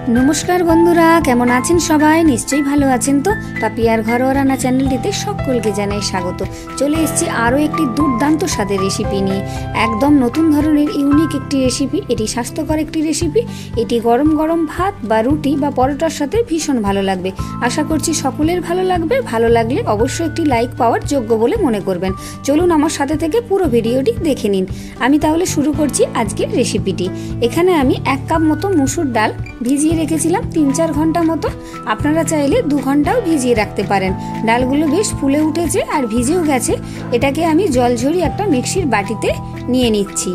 नमस्कार बंधुरा केमन आছেন সবাই নিশ্চয়ই ভালো আছেন তো পাপিয়ার ঘরোয়া রান্না চ্যানেলটিতে সকলকে জানাই স্বাগত। চলে এসেছি আরও একটি দুর্দান্ত স্বাদের রেসিপি নিয়ে। একদম নতুন ধরনের ইউনিক একটি রেসিপি। এটি স্বাস্থ্যকর একটি রেসিপি। এটি গরম গরম ভাত বা রুটি বা পরোটার সাথে ভীষণ ভালো লাগবে। আশা করছি সকলের ভালো লাগবে। ভালো লাগলে অবশ্যই একটি লাইক পাওয়ার যোগ্য বলে মনে করবেন। চলুন আমার সাথে থেকে পুরো ভিডিওটি দেখে নিন। আমি তাহলে শুরু করছি আজকের রেসিপিটি। এখানে আমি 1 কাপ মতো মুসুর ডাল ভিজিয়ে রেখেছিলাম 3-4 ঘন্টা মতো। আপনারা চাইলে 2 ঘন্টাও ভিজিয়ে রাখতে পারেন। ডালগুলো বেশ ফুলে উঠেছে আর ভিজেও গেছে। এটাকে আমি জল ঝরিয়ে একটা মিক্সির বাটিতে নিয়ে নিচ্ছি।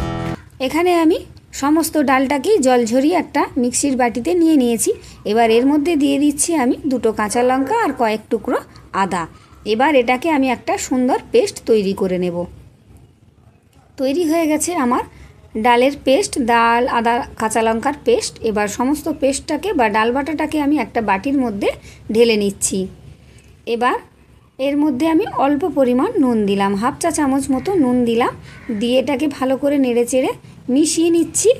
এখানে আমি সমস্ত ডালটাকেই জল ঝরিয়ে একটা মিক্সির বাটিতে নিয়ে নিয়েছি। এবার এর মধ্যে দিয়ে দিচ্ছি আমি 2টো কাঁচা লঙ্কা আর কয়েক টুকরো আদা। এবার এটাকে আমি একটা সুন্দর পেস্ট তৈরি করে নেব। তৈরি হয়ে গেছে আমার ডালের পেস্ট, ডাল আদা কাঁচা লঙ্কার পেস্ট। এবার সমস্ত পেস্টটাকে বা ডাল বাটাটাকে আমি একটা বাটির মধ্যে ঢেলে নিচ্ছি। এবার এর মধ্যে আমি অল্প পরিমাণ নুন দিলাম, 1/2 চা চামচ মতো নুন দিলাম। দিয়ে এটাকে ভালো করে নেড়েচেড়ে মিশিয়ে নিচ্ছি।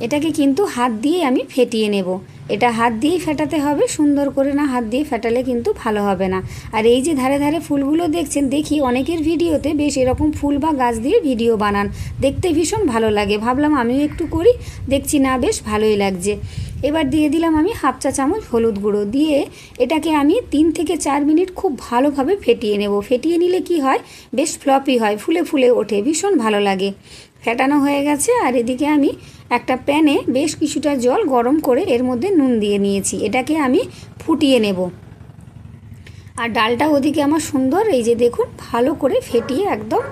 এটাকে কিন্তু হাত দিয়ে আমি ফেটিয়ে নেব। এটা হাত দিয়েই ফেটাতে হবে, সুন্দর করে না হাত দিয়ে ফেটালে কিন্তু ভালো হবে না। আর এই যে ধারে ধারে ফুলগুলো দেখছেন, দেখি অনেকের ভিডিওতে বেশ এরকম ফুল বা গাছ দিয়ে ভিডিও বানান, দেখতে ভীষণ ভালো লাগে। ভাবলাম আমিও একটু করি, দেখছি না বেশ ভালোই লাগছে। এবার দিয়ে দিলাম আমি 1/2 চা চামচ হলুদ গুঁড়ো। দিয়ে এটাকে আমি 3 থেকে 4 মিনিট খুব ভালোভাবে ফেটিয়ে নেব। ফেটিয়ে নিলে কি হয়, বেশ ফ্লপি হয়, ফুলে ফুলে ওঠে, ভীষণ ভালো লাগে। ফেটানো হয়ে গেছে। আর এদিকে আমি একটা প্যানে বেশ কিছুটা জল গরম করে এর মধ্যে নুন দিয়ে নিয়েছি। এটাকে আমি ফুটিয়ে নেব। আর ডালটা ওদিকে আমার সুন্দর এই যে দেখুন ভালো করে ফেটিয়ে একদম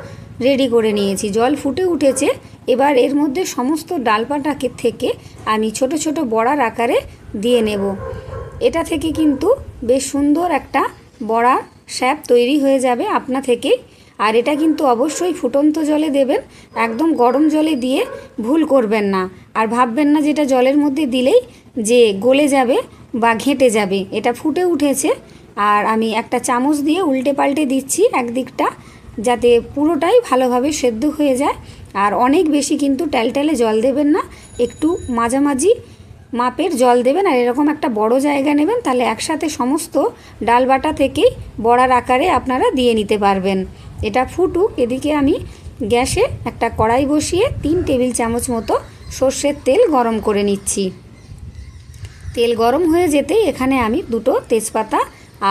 রেডি করে নিয়েছি। জল ফুটে উঠেছে। এবার এর মধ্যে সমস্ত ডালপাটাকে থেকে আমি ছোট ছোট বড়ার আকারে দিয়ে নেব। এটা থেকে কিন্তু বেশ সুন্দর একটা বড়া শ্যাপ তৈরি হয়ে যাবে আপনা থেকেই। আর এটা কিন্তু অবশ্যই ফুটন্ত জলে দেবেন, একদম গরম জলে দিয়ে ভুল করবেন না। আর ভাববেন না যেটা জলের মধ্যে দিলেই যে গলে যাবে বা ঘেঁটে যাবে। এটা ফুটে উঠেছে। আর আমি একটা চামচ দিয়ে উল্টে পাল্টে দিচ্ছি একদিকটা, যাতে পুরোটাই ভালোভাবে সেদ্ধ হয়ে যায়। আর অনেক বেশি কিন্তু ট্যালট্যালে জল দেবেন না, একটু মাঝামাঝি মাপের জল দেবেন। আর এরকম একটা বড় জায়গা নেবেন, তাহলে একসাথে সমস্ত ডাল বাটা থেকেই বড়ার আকারে আপনারা দিয়ে নিতে পারবেন। এটা ফুটুক। এদিকে আমি গ্যাসে একটা কড়াই বসিয়ে 3 টেবিল চামচ মতো সর্ষের তেল গরম করে নিচ্ছি। তেল গরম হয়ে যেতেই এখানে আমি 2টো তেজপাতা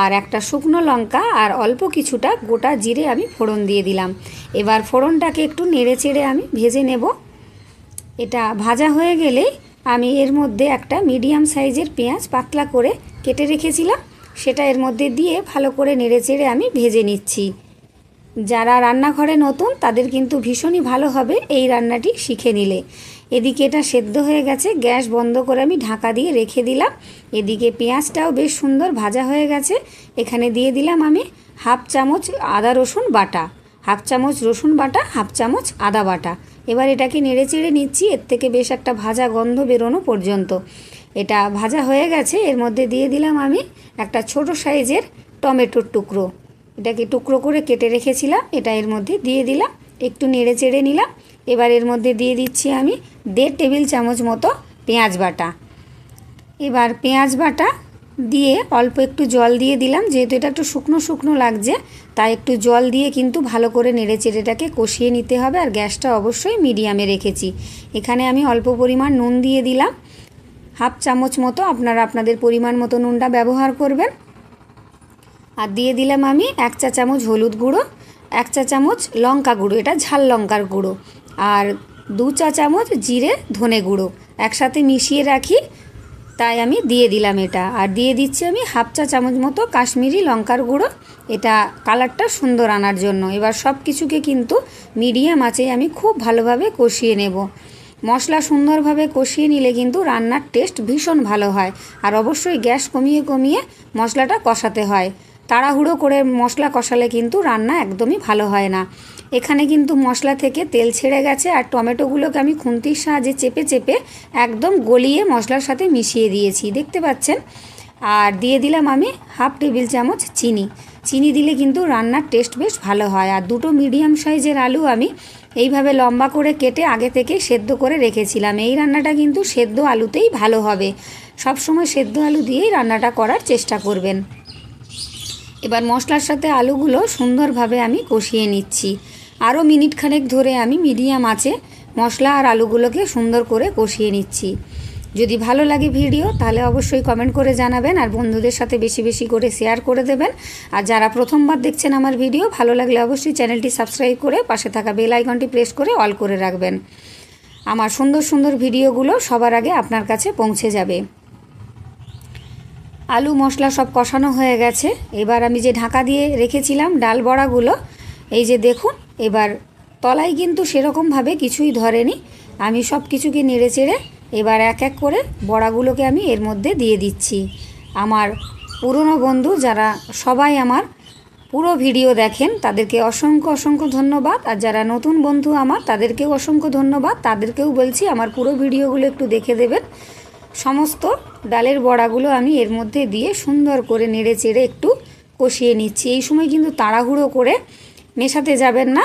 আর একটা শুকনো লঙ্কা আর অল্প কিছুটা গোটা জিরে আমি ফোড়ন দিয়ে দিলাম। এবার ফোড়নটাকে একটু নেড়েচেড়ে আমি ভেজে নেব। এটা ভাজা হয়ে গেলেই আমি এর মধ্যে একটা মিডিয়াম সাইজের পেঁয়াজ পাতলা করে কেটে রেখেছিলাম, সেটা এর মধ্যে দিয়ে ভালো করে নেড়েচেড়ে আমি ভেজে নিচ্ছি। যারা রান্নাঘরে নতুন তাদের কিন্তু ভীষণই ভালো হবে এই রান্নাটি শিখে নিলে। এদিকে এটা সেদ্ধ হয়ে গেছে। গ্যাস বন্ধ করে আমি ঢাকা দিয়ে রেখে দিলাম। এদিকে পেঁয়াজটাও বেশ সুন্দর ভাজা হয়ে গেছে। এখানে দিয়ে দিলাম আমি 1/2 চামচ আদা রসুন বাটা, 1/2 চামচ রসুন বাটা, 1/2 চামচ আদা বাটা। এবার এটাকে নেড়েচেড়ে নিচ্ছি এর থেকে বেশ একটা ভাজা গন্ধ বেরোনো পর্যন্ত। এটা ভাজা হয়ে গেছে। এর মধ্যে দিয়ে দিলাম আমি একটা ছোট সাইজের টমেটোর টুকরো। এটাকে টুকরো করে কেটে রেখেছিলাম, এটা এর মধ্যে দিয়ে দিলাম, একটু নেড়ে চেড়ে নিলাম। এবার এর মধ্যে দিয়ে দিচ্ছি আমি 1.5 টেবিল চামচ মতো পেঁয়াজ বাটা। এবার পেঁয়াজ বাটা দিয়ে অল্প একটু জল দিয়ে দিলাম, যেহেতু এটা একটু শুকনো শুকনো লাগছে, তাই একটু জল দিয়ে কিন্তু ভালো করে নেড়ে চেড়েটাকে কষিয়ে নিতে হবে। আর গ্যাসটা অবশ্যই মিডিয়ামে রেখেছি। এখানে আমি অল্প পরিমাণ নুন দিয়ে দিলাম, 1/2 চামচ মতো। আপনারা আপনাদের পরিমাণ মতো নুনটা ব্যবহার করবেন। আর দিয়ে দিলাম আমি 1 চা চামচ হলুদ গুঁড়ো, 1 চা চামচ লঙ্কা গুঁড়ো, এটা ঝাল লঙ্কার গুঁড়ো, আর 2 চা চামচ জিরে ধনে গুঁড়ো একসাথে মিশিয়ে রাখি, তাই আমি দিয়ে দিলাম এটা। আর দিয়ে দিচ্ছি আমি 1/2 চা চামচ মতো কাশ্মীরি লঙ্কার গুঁড়ো, এটা কালারটা সুন্দর আনার জন্য। এবার সব কিছুকে কিন্তু মিডিয়াম আঁচে আমি খুব ভালোভাবে কষিয়ে নেব। মশলা সুন্দরভাবে কষিয়ে নিলে কিন্তু রান্নার টেস্ট ভীষণ ভালো হয়। আর অবশ্যই গ্যাস কমিয়ে কমিয়ে মশলাটা কষাতে হয়। তাড়াহুড়ো করে মশলা কষালে কিন্তু রান্না একদমই ভালো হয় না। এখানে কিন্তু মশলা থেকে তেল ছেড়ে গেছে। আর টমেটোগুলোকে আমি খুন্তির সাহায্যে চেপে চেপে একদম গলিয়ে মশলার সাথে মিশিয়ে দিয়েছি, দেখতে পাচ্ছেন। আর দিয়ে দিলাম আমি 1/2 টেবিল চামচ চিনি। চিনি দিলে কিন্তু রান্নার টেস্ট বেশ ভালো হয়। আর 2টো মিডিয়াম সাইজের আলু আমি এইভাবে লম্বা করে কেটে আগে থেকে সেদ্ধ করে রেখেছিলাম। এই রান্নাটা কিন্তু সেদ্ধ আলুতেই ভালো হবে। সবসময় সেদ্ধ আলু দিয়েই রান্নাটা করার চেষ্টা করবেন। এবার মশলার সাথে আলুগুলো সুন্দরভাবে আমি কষিয়ে নিচ্ছি। আরও মিনিট খানেক ধরে আমি মিডিয়াম আঁচে মশলা আর আলুগুলোকে সুন্দর করে কষিয়ে নিচ্ছি। যদি ভালো লাগে ভিডিও তাহলে অবশ্যই কমেন্ট করে জানাবেন, আর বন্ধুদের সাথে বেশি বেশি করে শেয়ার করে দেবেন। আর যারা প্রথমবার দেখছেন আমার ভিডিও, ভালো লাগলে অবশ্যই চ্যানেলটি সাবস্ক্রাইব করে পাশে থাকা বেল আইকনটি প্রেস করে অল করে রাখবেন। আমার সুন্দর সুন্দর ভিডিওগুলো সবার আগে আপনার কাছে পৌঁছে যাবে। আলু মশলা সব কষানো হয়ে গেছে। এবার আমি যে ঢাকা দিয়ে রেখেছিলাম ডাল বড়াগুলো, এই যে দেখুন, এবার তলায় কিন্তু সেরকমভাবে কিছুই ধরেনি। আমি সব কিছুকে নেড়ে চেড়ে এবার এক এক করে বড়াগুলোকে আমি এর মধ্যে দিয়ে দিচ্ছি। আমার পুরনো বন্ধু যারা সবাই আমার পুরো ভিডিও দেখেন তাদেরকে অসংখ্য অসংখ্য ধন্যবাদ, আর যারা নতুন বন্ধু আমার তাদেরকেও অসংখ্য ধন্যবাদ। তাদেরকেও বলছি আমার পুরো ভিডিওগুলো একটু দেখে দেবেন। সমস্ত ডালের বড়াগুলো আমি এর মধ্যে দিয়ে সুন্দর করে নেড়ে চেড়ে একটু কষিয়ে নিচ্ছি। এই সময় কিন্তু তাড়াহুড়ো করে মেশাতে যাবেন না।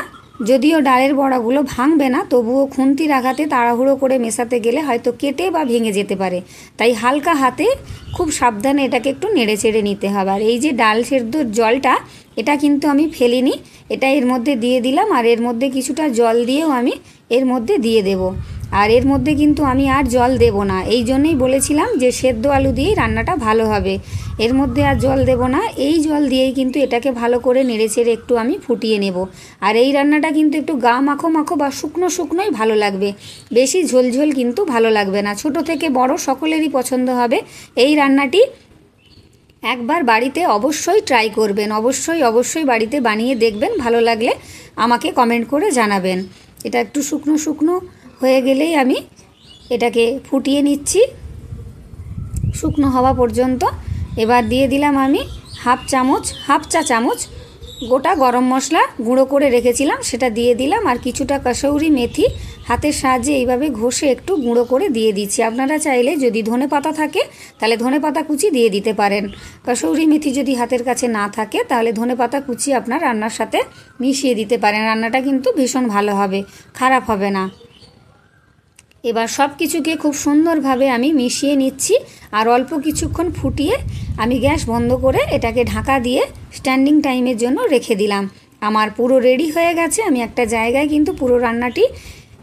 যদিও ডালের বড়াগুলো ভাঙবে না, তবুও খুন্তির আঘাতে তাড়াহুড়ো করে মেশাতে গেলে হয়তো কেটে বা ভেঙে যেতে পারে। তাই হালকা হাতে খুব সাবধানে এটাকে একটু নেড়ে চেড়ে নিতে হবে। আর এই যে ডাল সেদ্ধর জলটা, এটা কিন্তু আমি ফেলিনি, এটা এর মধ্যে দিয়ে দিলাম। আর এর মধ্যে কিছুটা জল দিয়েও আমি এর মধ্যে দিয়ে দেব। আর এর মধ্যে কিন্তু আমি আর জল দেব না, এই জন্যই বলেছিলাম যে সেদ্ধ আলু দিয়েই রান্নাটা ভালো হবে। এর মধ্যে আর জল দেব না, এই জল দিয়েই কিন্তু এটাকে ভালো করে নেড়েচেড়ে একটু আমি ফুটিয়ে নেব। আর এই রান্নাটা কিন্তু একটু গা মাখো মাখো বা শুকনো শুকনোই ভালো লাগবে, বেশি ঝোলঝোল কিন্তু ভালো লাগবে না। ছোট থেকে বড় সকলেরই পছন্দ হবে এই রান্নাটি। একবার বাড়িতে অবশ্যই ট্রাই করবেন, অবশ্যই অবশ্যই বাড়িতে বানিয়ে দেখবেন। ভালো লাগলে আমাকে কমেন্ট করে জানাবেন। এটা একটু শুকনো শুকনো হয়ে গেলেই আমি এটাকে ফুটিয়ে নিচ্ছি শুকনো হওয়া পর্যন্ত। এবার দিয়ে দিলাম আমি হাফ চা চামচ গোটা গরম মশলা গুঁড়ো করে রেখেছিলাম, সেটা দিয়ে দিলাম। আর কিছুটা কসৌরি মেথি হাতের সাহায্যে এইভাবে ঘষে একটু গুঁড়ো করে দিয়ে দিচ্ছি। আপনারা চাইলে যদি ধনেপাতা থাকে তাহলে ধনেপাতা কুচি দিয়ে দিতে পারেন। কসৌরি মেথি যদি হাতের কাছে না থাকে তাহলে ধনেপাতা কুচি আপনার রান্নার সাথে মিশিয়ে দিতে পারেন। রান্নাটা কিন্তু ভীষণ ভালো হবে, খারাপ হবে না। এবার সব কিছুকে খুব সুন্দরভাবে আমি মিশিয়ে নিচ্ছি। আর অল্প কিছুক্ষণ ফুটিয়ে আমি গ্যাস বন্ধ করে এটাকে ঢাকা দিয়ে স্ট্যান্ডিং টাইমের জন্য রেখে দিলাম। আমার পুরো রেডি হয়ে গেছে। আমি একটা জায়গায় কিন্তু পুরো রান্নাটি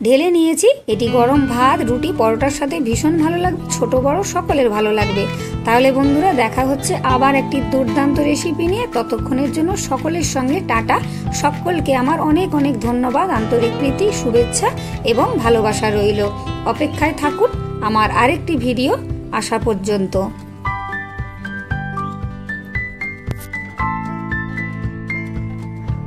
ঢেলে নিয়েছি। এটি গরম ভাত, রুটি, পরোটার সাথে ভীষণ ভালো লাগবে, ছোট বড় সকলের ভালো লাগবে। তাহলে বন্ধুরা দেখা হচ্ছে আবার একটি দুর্দান্ত রেসিপি নিয়ে। ততক্ষণের জন্য সকলের সঙ্গে টাটা। সকলকে আমার অনেক অনেক ধন্যবাদ, আন্তরিক প্রীতি, শুভেচ্ছা এবং ভালোবাসা রইল। অপেক্ষায় থাকুন আমার আরেকটি ভিডিও আসা পর্যন্ত।